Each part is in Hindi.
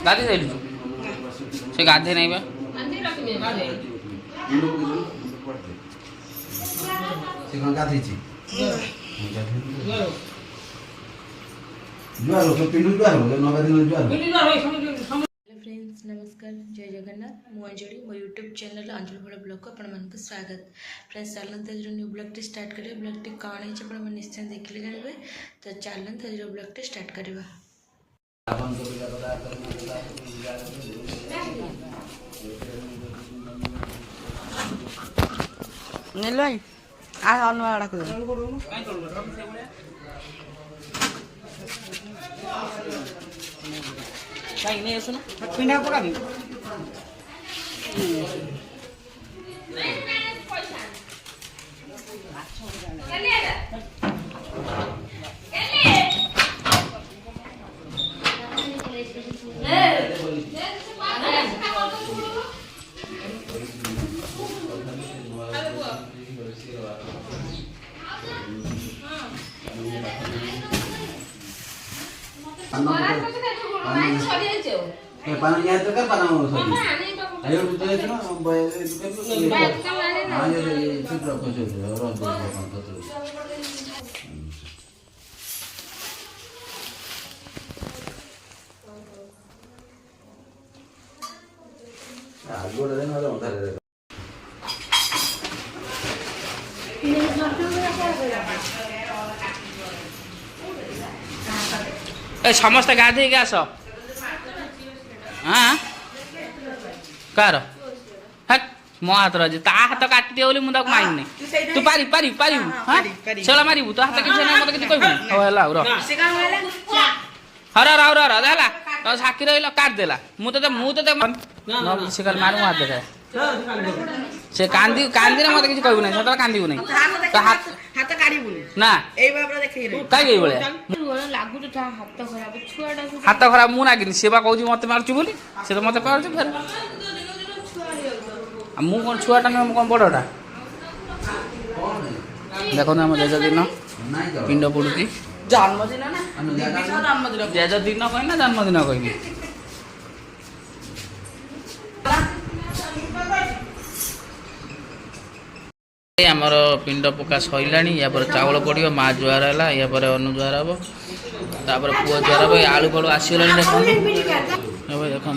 ଗାଧେଇ ସାରିଲୁ ସେ ଗାଧେଇ ନାହିଁ ବା ସେ କ'ଣ ଗାଧେଇଛି फ्रेंड्स नमस्कार जय जगन्नाथ मु अंजलि मो यूट्यूब चैनल अंजलि बड़ा ब्लॉग को आपको स्वागत फ्रेंड्स चलते न्यू ब्लॉग टी स्टार्ट करेंगे ब्लॉग टी कौन है निश्चय देखिले जानवे तो चलते ब्लॉग टी स्टार्ट करवा କାଇଁ ନେଇ ଆସୁନ ପିଣ୍ଡା ପକାବି पाना निया तो कर पाना हो सही आयो तो है ना बाय ये चित्र को जो और दो पान तो आगोड़ देना वाला उधर है ए समस्त गाधेई आस हाँ कार मो हाथ रही ता हाथ काटिदे बोली मुझे मारिनी तू पारि पारि पारिबु हाँ छेला मारिबु तो हाथ किसी ना मत किसी कहबु हो हला र हर राव र देला तो साकी रहिलो काट देला मु तो से कल मारू हाथ देखा से कांदी कांदी ना मत किसी कहबु नहीं सतला कांदीबु नहीं तो हाथ हाथ काढिबु ना एई बाबरा देखै रे काई गई बोले लागू तो हाथ खराब छुआटा हाथ खराब मु नागिनी सेवा कहूँ मत मार्चु बोली से तो मत मार्चु फेर मु कौन छुआटा नुह कौन बड़टा देखो ना जेज दिन पिंड पड़ुची जन्मदिन ना जन्मदिन जेज दिन कहना जन्मदिन कहनी आमर पिंड पका सैला या चाउल पड़ो माँ जुआर है या अनु जुआर हम तापर पुओ जुआर हम आलू फलू आसगला देखो देखो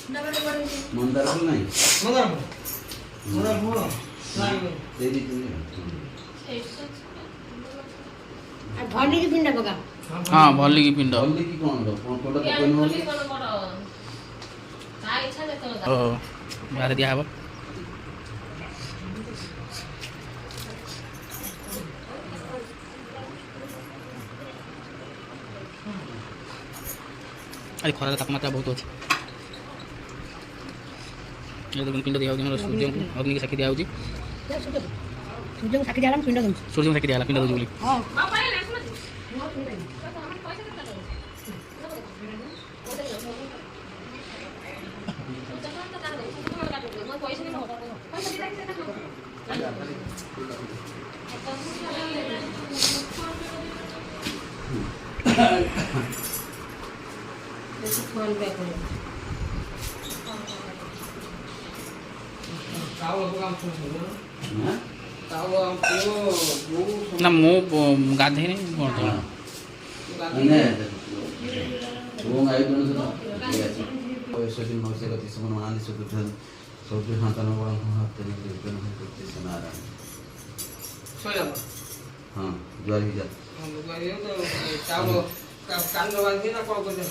मंदार फूल नहीं मंदार फूल दे दी भली की पिंड पका हाँ भली की पिंड भली की कौन दो कोन तो कोन हो ओ बाहर दिया हबो अरे खरा तापमात्रा बहुत अच्छी ये देखो पिंड दिया होती है सूर्य अग्नि की साक्षी दिया होती सूर्य को साक्षी दिया पिंड दूँ सूर्य को साक्षी दिया पिंड दूँ बोली ना मु गाधे नहीं कौन वो आई दोनों से ठीक है सोशल मौसे का तीसरा मनाने से कुछ सोचो हाँ तनाव वाला हफ्ते में दिन में कुछ सुना रहा है सोया हाँ ज्वारी जा हम लोग ये तो चावल का कान लगा के ना कॉल कर दे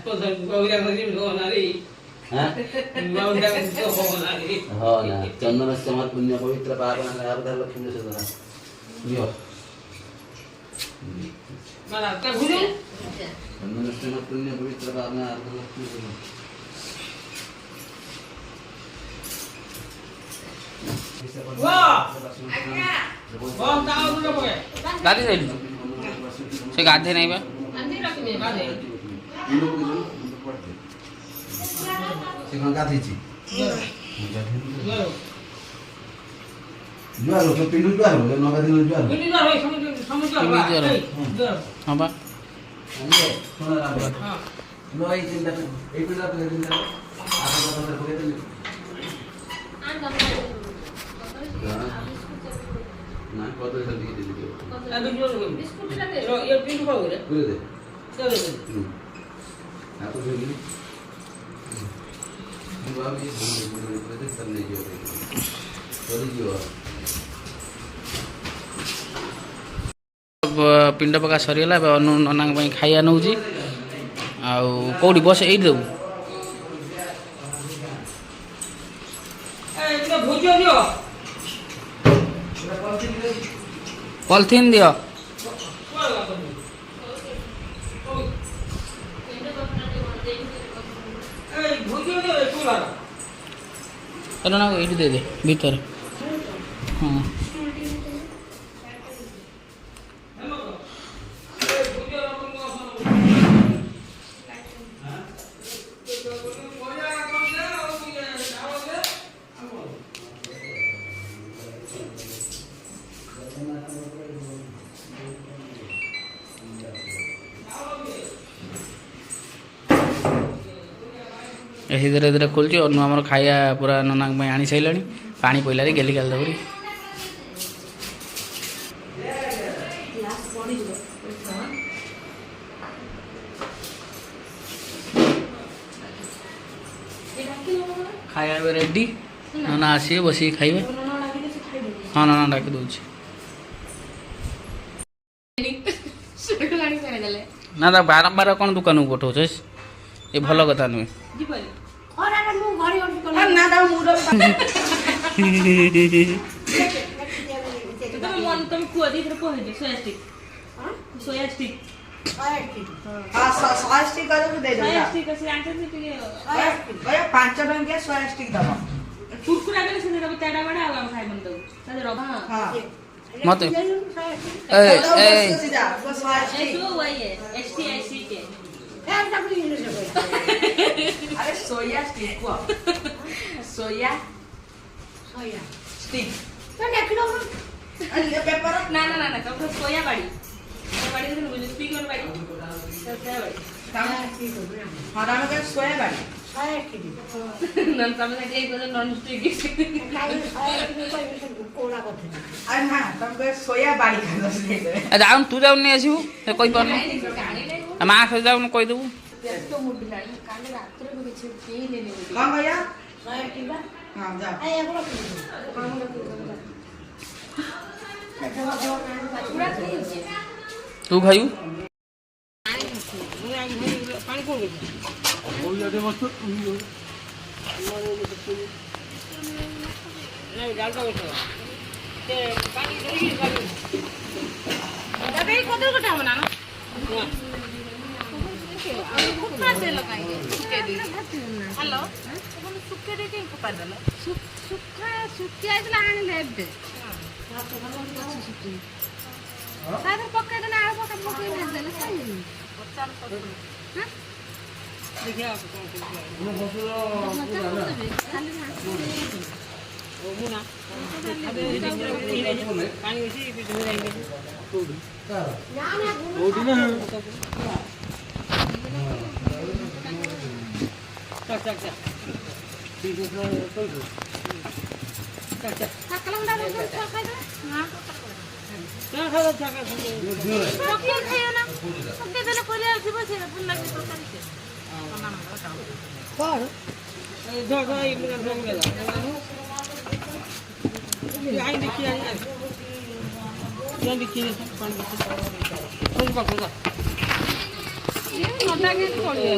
तो गौरा गौरी होना रे हाँ गौरा होना रे हाँ ना चंदन से हमारे पुण्य पवित्र पावन है आप दर लक्ष्मी से दरा यो माना क्या भूले मनुष्य पुण्य पवित्र भावना आत्मलक्ष्मी को ଗାଧି ଯାଇଛୁ ସେ ଗାଧେ ନାହିଁ ବା ସେ କଣ ଗାଧେଇଛି जुआर हो पिंडू जुआर हो नगा दिन जुआर हो पिंडी जर पिंडी जर। हाँ बा सोना राम हां नो आई चिंता ए पिंडा पे चिंता आप बता दे कोई ना कत से दिए दे अभी जो बिस्कुट लगे ये पिंडी खाओ रे पूरे दे चलो आप तो जो जुआर भी पूरे दे करने जो बोली जो पिंड पका सरीगला अनु नना खाइया नौ कौटी बस ये देव पॉलिथिन दियो ना ये दे दे भीतर हाँ ऐसे धीरे धीरे खोलुची और आम खाया पूरा नना आनी सारे पानी पड़ला गेली गाल दबरी खाया रेडी नना आसिए बस खाइबे हाँ नना डाक दौर ना बारंबार कौन दुकान को पठाऊस ये भल कथा नुहे मत अरे सोया स्टिक को सोया सोया स्टिक तो देखलो अरे पेपर ना ना ना ना तो सोया बाड़ी बाड़ी तो मुझे स्टिक और बाड़ी सोया बाड़ी काम हां राम का सोया बाड़ी सोया स्टिक नन समझ नहीं एक तो नॉन स्टिक कोड़ा कोथे अरे ना तुम को सोया बाड़ी का दे जाऊन तू जाऊन नहीं आसीबू कोई पर माँ से जाऊन कोई देबू तो मुडलानी काले रात्र में किछ पी लेने हां भैया सोया टीबा हां जा ए एगो तू खायू पानी कौन नहीं डालता बैठो ते पानी देगी दादा को तो कटा बनाना कुत्ता से लगाएंगे सुखे दे हेलो सुखे दे के को पार दला सुखे आइला आनी लेबे सारे पक्के देना आ पक्का पक्के दे देला सही हां देखिए आप कौन मुना पानी वैसे पीछे जाएंगे ना ना चल चल चल ठीक है चल चल सकलम दादा चल खाई दो हां चल खा चल चॉकलेट खाइयो ना सबके देले कोले आसीबो से पुन्ना के तरकारी से पर ए दो दो एक मिनट हो गया आई देखिए आई ये देखिए पानी खोल पा ये नोटा के पड़ गया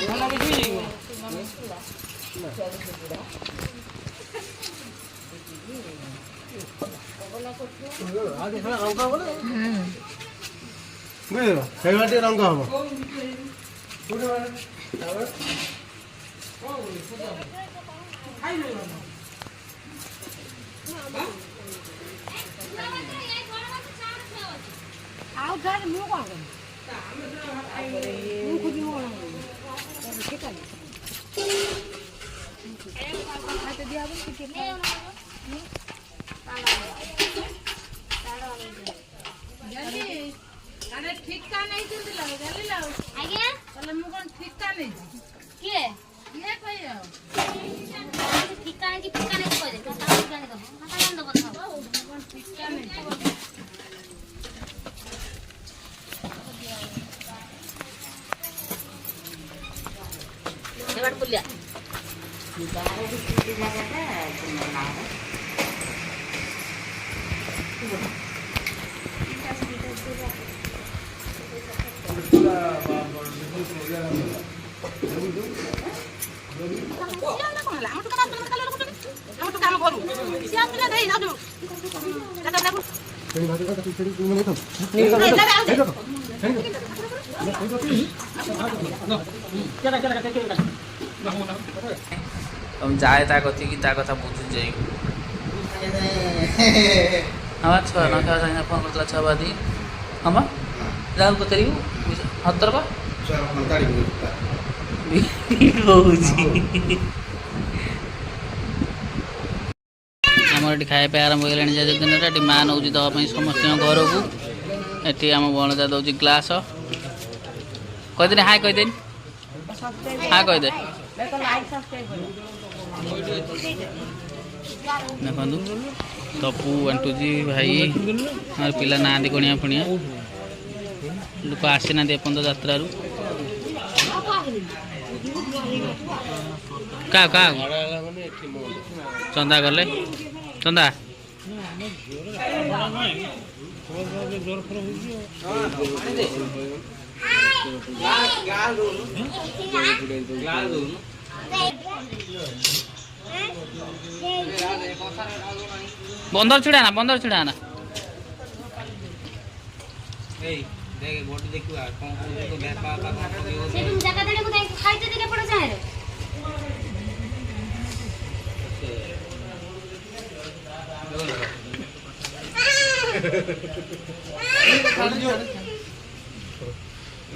भला के भी नहीं आगे खड़ा रंगा बोले ବୁଝିଲ ସେଇଭଳିଆ ଟିକେ ରଙ୍ଗ ହବ ଆଉ ଥରେ ମୁଁ କଣ କରିବି ମୁଁ ଖୋଜି କଣ ଖାଇତେ ଦିଆହବ ଟିକେ ଠିକା ନେଇଛନ୍ତି ଆଜ୍ଞା ତାହେଲେ ମୁଁ କଣ ଠିକା ନେଇଛି କିଏ କିଏ କହିବ ଠିକା ନେଇଛି ଠିକା ନେଇଛି କହିଦେ ଠିକା ନେଇଛି ବୁଲିଆ तुम जाए ता कथी की ता कथा बुझु जाई हम छ न का साइन फोन करतला छ बादी हम जाऊ को तरिउ हतर बा हमर एटी खाए पे आरंभ होइलानी जे दिन रे एटी मान होउजी दवा पई समस्त घर को एटी हम बणजा दउजी ग्लास कह दिन हाय कह दिन हां कह दे देखु तपू अंटूजी भाई हमारे पिला ना गणिया फणिया लोक आसी ना एपन यात्रा का चंदा गले चंदा बंदर छिड़ा ना देख बोटी देखिवा कौन को बेपा का से तुम जगह देने को देख खाइते देने पड़ जाए रे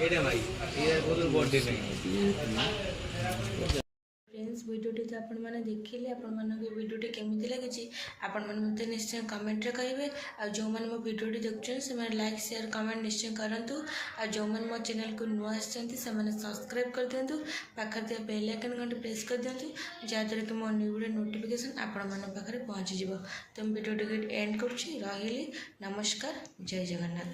एडे भाई ये बोल बोटी नहीं फ्रेंड्स वीडियोटी तो आपण मैंने देखिले आपण मानक वीडियोटी केमिति लगी आपण मैंने मते निश्चय कमेंट रे कहिबे आ जो माने मो वीडियोटी देखछन से माने लाइक शेयर कमेंट निश्चय करंतु आ जो माने मो चैनल को नुआ आछंती से माने सब्सक्राइब कर दियंतु पाखर दे बेल आइकन घंटी प्रेस कर दियंतु जादर कि मो न्यू वीडियो नोटिफिकेशन आपण माने पाखरे पहुंची जिवो तो वीडियोटी एंड करछि रहिली नमस्कार जय जगन्नाथ।